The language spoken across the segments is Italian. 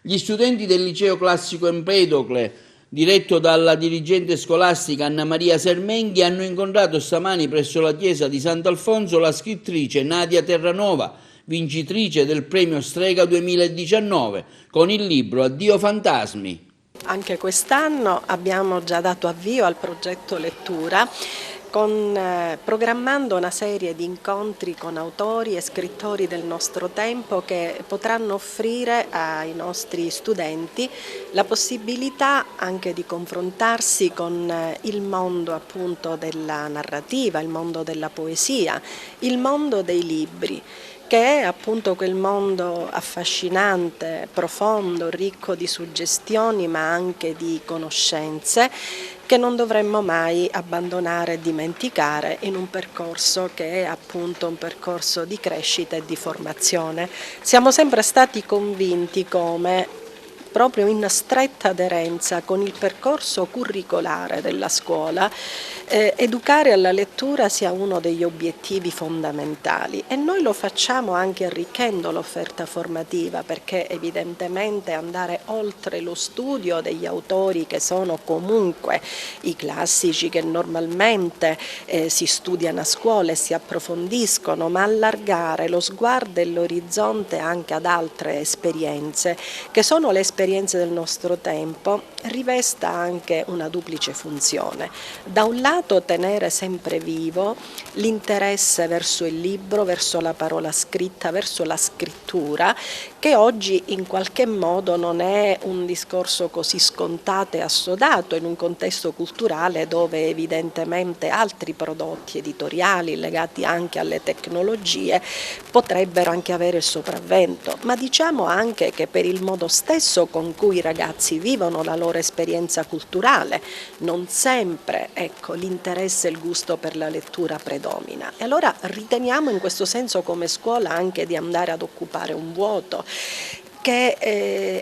Gli studenti del liceo classico Empedocle, diretto dalla dirigente scolastica Anna Maria Sermenghi, hanno incontrato stamani presso la chiesa di Sant'Alfonso la scrittrice Nadia Terranova, vincitrice del premio Strega 2019, con il libro Addio fantasmi. Anche quest'anno abbiamo già dato avvio al progetto lettura programmando una serie di incontri con autori e scrittori del nostro tempo che potranno offrire ai nostri studenti la possibilità anche di confrontarsi con il mondo appunto della narrativa, il mondo della poesia, il mondo dei libri, che è appunto quel mondo affascinante, profondo, ricco di suggestioni ma anche di conoscenze che non dovremmo mai abbandonare e dimenticare in un percorso che è appunto un percorso di crescita e di formazione. Siamo sempre stati convinti come proprio in stretta aderenza con il percorso curricolare della scuola, educare alla lettura sia uno degli obiettivi fondamentali e noi lo facciamo anche arricchendo l'offerta formativa, perché evidentemente andare oltre lo studio degli autori che sono comunque i classici che normalmente si studiano a scuola e si approfondiscono, ma allargare lo sguardo e l'orizzonte anche ad altre esperienze che sono le esperienze del nostro tempo, rivesta anche una duplice funzione. Da un lato tenere sempre vivo l'interesse verso il libro, verso la parola scritta, verso la scrittura, che oggi in qualche modo non è un discorso così scontato e assodato in un contesto culturale dove evidentemente altri prodotti editoriali legati anche alle tecnologie potrebbero anche avere il sopravvento, ma diciamo anche che per il modo stesso con cui i ragazzi vivono la loro esperienza culturale non sempre l'interesse e il gusto per la lettura predomina. E allora riteniamo in questo senso come scuola anche di andare ad occupare un vuoto che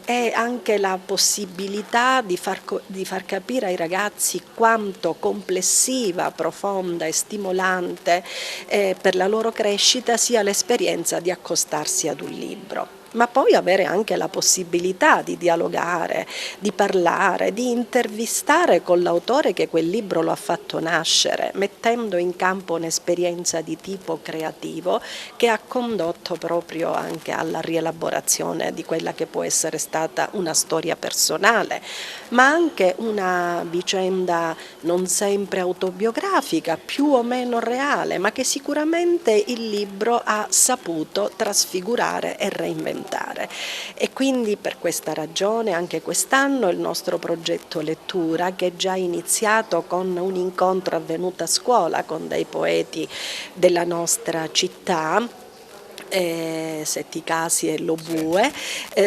è anche la possibilità di far capire ai ragazzi quanto complessiva, profonda e stimolante per la loro crescita sia l'esperienza di accostarsi ad un libro. Ma poi avere anche la possibilità di dialogare, di parlare, di intervistare con l'autore che quel libro lo ha fatto nascere, mettendo in campo un'esperienza di tipo creativo che ha condotto proprio anche alla rielaborazione di quella che può essere stata una storia personale, ma anche una vicenda non sempre autobiografica, più o meno reale, ma che sicuramente il libro ha saputo trasfigurare e reinventare. E quindi per questa ragione anche quest'anno il nostro progetto lettura, che è già iniziato con un incontro avvenuto a scuola con dei poeti della nostra città, Setticasi e Lobue,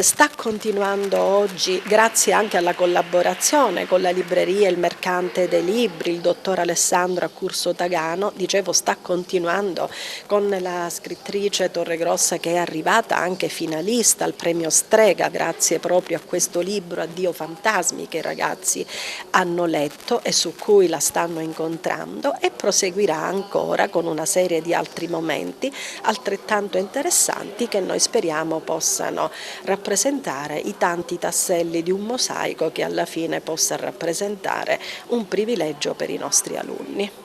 sta continuando oggi grazie anche alla collaborazione con la libreria Il Mercante dei Libri, il dottor Alessandro Accurso Tagano, dicevo sta continuando con la scrittrice Torregrossa che è arrivata anche finalista al premio Strega grazie proprio a questo libro Addio fantasmi che i ragazzi hanno letto e su cui la stanno incontrando, e proseguirà ancora con una serie di altri momenti altrettanto interessanti che noi speriamo possano rappresentare i tanti tasselli di un mosaico che alla fine possa rappresentare un privilegio per i nostri alunni.